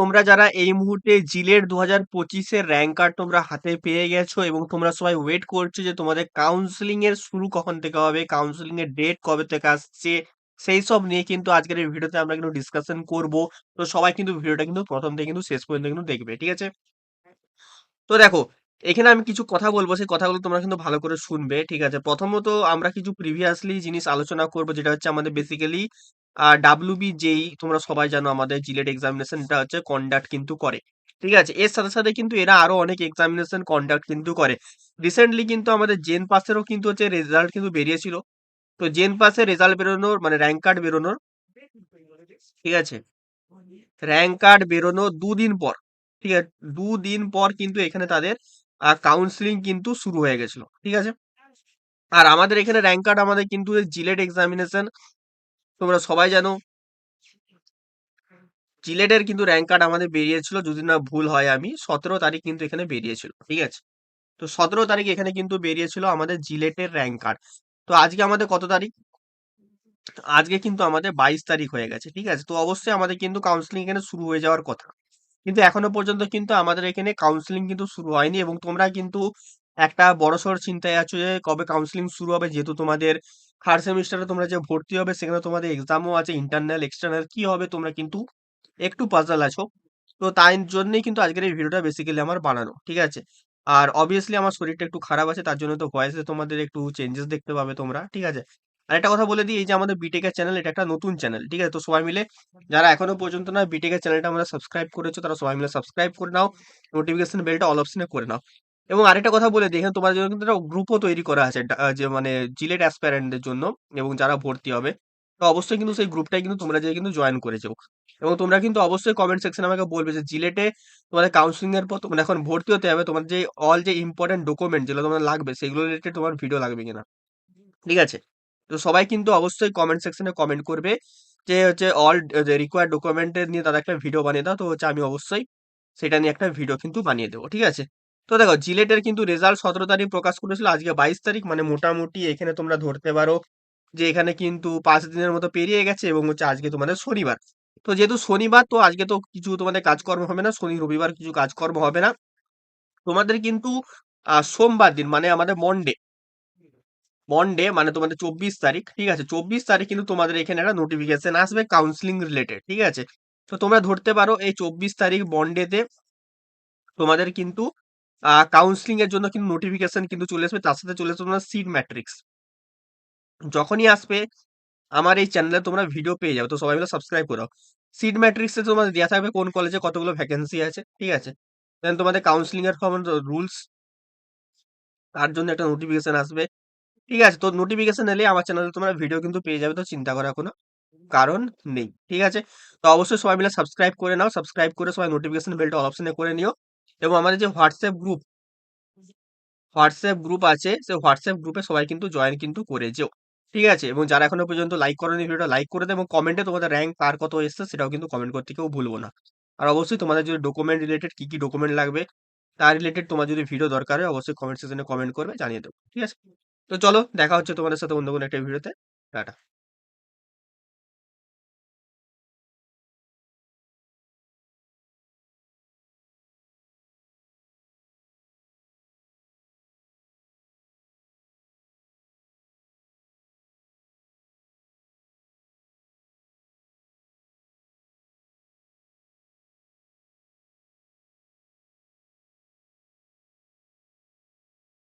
তোমরা যারা এই মুহূর্তে জিলেট 2025 এর র‍্যাংক কার্ড তোমরা হাতে পেয়ে গেছো এবং তোমরা সবাই ওয়েট করছো যে তোমাদের কাউন্সেলিং এর শুরু কখন থেকে হবে, কাউন্সেলিং এর ডেট কবে থেকে আসছে, সেইসব নিয়ে কিন্তু আজকের এই ভিডিওতে আমরা কিন্তু ডিসকাশন করব। তো সবাই কিন্তু ভিডিওটা কিন্তু ১ম থেকে কিন্তু শেষ পর্যন্ত কিন্তু দেখবে। ঠিক আছে? তো দেখো, এখানে আমি কিছু কথা বলবো, সেই কথাগুলো তোমরা কিন্তু ভালো করে শুনবে। ঠিক আছে? প্রথমত আমরা কিছু প্রিভিয়াসলি জিনিস আলোচনা করব, যেটা হচ্ছে আমাদের বেসিক্যালি WBJEE তোমরা সবাই জানো আমাদের জিলেট এক্সামিনেশনটা হচ্ছে কন্ডাক্ট কিন্তু করে। ঠিক আছে? এর সাথে, সাথে কিন্তু এরা আরো অনেক এক্সামিনেশন কন্ডাক্ট কিন্তু করে। রিসেন্টলি কিন্তু আমাদের জেন পাসেরও কিন্তু হচ্ছে রেজাল্ট কিন্তু বেরিয়েছিল। তো জেন পাসের রেজাল্ট বেরোনোর মানে র‍্যাংক কার্ড বেরোনোর, ঠিক আছে? র‍্যাংক কার্ড বেরোনোর ২ দিন পর, ঠিক আছে? ২ দিন পর কিন্তু এখানে তাদের কাউন্সেলিং কিন্তু শুরু হয়ে গেছিল। ঠিক আছে? আর আমাদের এখানে র‍্যাংক কার্ড আমাদের কিন্তু জিলেট এক্সামিনেশন তোমরা সবাই জানো, জিলেটের কিন্তু র‍্যাংক কার্ড আমাদের বেরিয়েছিল, যদি না ভুল হয় আমি ১৭ তারিখ কিন্তু এখানে বেরিয়েছিল। ঠিক আছে? তো ১৭ তারিখ এখানে কিন্তু বেরিয়েছিল আমাদের জিলেটের র‍্যাংক কার্ড। তো আজকে আমাদের কত তারিখ? আজকে কিন্তু আমাদের ২২ তারিখ হয়ে গেছে। ঠিক আছে? তো অবশ্যই আমাদের কিন্তু কাউন্সেলিং এখানে শুরু হয়ে যাওয়ার কথা। কিন্তু এখনো পর্যন্ত কিন্তু আমাদের এখানে কাউন্সেলিং কিন্তু শুরু হয়নি এবং তোমরা কিন্তু একটা বড়সড় চিন্তায় আছো যে কবে কাউন্সেলিং শুরু হবে, যেহেতু তোমাদের থার্ড সেমিস্টারে তোমরা যে ভর্তি হবে সেখানে তোমাদের এক্সামও আছে, ইন্টারনাল এক্সটার্নাল কি হবে তোমরা কিন্তু একটু পাজল আছো। তো তাই জন্যই কিন্তু আজকের এই ভিডিওটা বেসিক্যালি আমার বানানো। ঠিক আছে? আর অবভিয়াসলি আমার শরীরটা একটু খারাপ আছে, তার জন্য তো ভয়েসে তোমাদের একটু চেঞ্জেস দেখতে পাবে তোমরা। ঠিক আছে? আরেকটা কথা বলে দিই, এই যে আমাদের বিটেকের চ্যানেল, এটা একটা নতুন চ্যানেল। ঠিক আছে? তো সবাই মিলে যারা এখনো পর্যন্ত না বিটেকের চ্যানেলটা আমরা সাবস্ক্রাইব করেছো, তারা সবাই মিলে সাবস্ক্রাইব করে নাও, নোটিফিকেশন বেলটা অল অপশনে করে নাও। এবং আরেকটা কথা বলে দিই, এখানে তোমাদের জন্য কিন্তু একটা গ্রুপও তৈরি করা আছে, যে মানে জিলেট অ্যাসপারেন্টদের জন্য এবং যারা ভর্তি হবে। তো অবশ্যই কিন্তু সেই গ্রুপটাই কিন্তু তোমরা যেয়ে কিন্তু জয়েন করে যেও। এবং তোমরা কিন্তু অবশ্যই কমেন্ট সেকশনে আমাকে বলবে যে জিলেটে তোমাদের কাউন্সিলিং এর পর মানে এখন ভর্তি হতে হবে, তোমার যে অল যে ইম্পর্টেন্ট ডকুমেন্ট যেগুলো তোমার লাগবে সেগুলো রিলেটেড তোমার ভিডিও লাগবে কিনা। ঠিক আছে? তো সবাই কিন্তু অবশ্যই কমেন্ট সেকশনে কমেন্ট করবে যে হচ্ছে অল যে রিকোয়ার্ড ডকুমেন্টের নিয়ে তারা একটা ভিডিও বানিয়ে দাও। তো হচ্ছে আমি অবশ্যই সেটা নিয়ে একটা ভিডিও কিন্তু বানিয়ে দেবো। ঠিক আছে? তো দেখো, জিলেটের কিন্তু রেজাল্ট ১৭ তারিখ প্রকাশ করেছিল, আজকে ২২ তারিখ, মানে মোটামুটি এখানে তোমরা ধরতে পারো যে এখানে কিন্তু ৫ দিনের মতো পেরিয়ে গেছে এবং হচ্ছে আজকে তোমাদের শনিবার। তো যেহেতু শনিবার, তো আজকে তো কিছু তোমাদের কাজকর্ম হবে না, শনি রবিবার কিছু কাজকর্ম হবে না। তোমাদের কিন্তু সোমবার দিন মানে আমাদের মন্ডে মানে তোমাদের ২৪ তারিখ, ঠিক আছে? ২৪ তারিখ কিন্তু তোমাদের এখানে একটা নোটিফিকেশন আসবে কাউন্সেলিং রিলেটেড। ঠিক আছে? তো তোমরা ধরতে পারো এই ২৪ তারিখ মন্ডেতে তোমাদের কিন্তু কাউন্সেলিং এর জন্য কিন্তু নোটিফিকেশন কিন্তু চলে আসবে। তার সাথে চলে আসবে তোমার সিট ম্যাট্রিক্স। যখনই আসবে আমার এই চ্যানেলে তোমরা ভিডিও পেয়ে যাবে। তো সবাই মিলে সাবস্ক্রাইব করো। সিট ম্যাট্রিক্সে তোমাদের দেয়া থাকবে কোন কলেজে কতগুলো ভ্যাকেন্সি আছে। ঠিক আছে? দেন তোমাদের কাউন্সেলিং এর রুলস, তার জন্য একটা নোটিফিকেশন আসবে। ঠিক আছে? তো নোটিফিকেশন এলেই আমার চ্যানেলে তোমরা ভিডিও কিন্তু পেয়ে যাবে। তো চিন্তা করার কোনো কারণ নেই। ঠিক আছে? তো অবশ্যই সবাই মিলে সাবস্ক্রাইব করে নাও। সাবস্ক্রাইব করে সবাই নোটিফিকেশন বেলটা অল অপশনে করে নিও। এবং আমাদের যে হোয়াটসঅ্যাপ গ্রুপ আছে, সেই হোয়াটসঅ্যাপ গ্রুপে সবাই কিন্তু জয়েন কিন্তু করে যেও। ঠিক আছে? এবং যারা এখনো পর্যন্ত লাইক করোনি ভিডিওটা লাইক করে দেও এবং কমেন্টে তোমাদের র‍্যাংক কার কত এসছে সেটাও কিন্তু কমেন্ট করতে কেউ ভুলবো না। আর অবশ্যই তোমাদের যদি ডকুমেন্ট রিলেটেড কি, কি ডকুমেন্ট লাগবে তার রিলেটেড তোমার যদি ভিডিও দরকার হয় অবশ্যই কমেন্ট সেকশনে কমেন্ট করবে, জানিয়ে দেবো। ঠিক আছে? তো চলো দেখা হচ্ছে তোমাদের সাথে অন্য কোনো একটা ভিডিওতে। টাটা।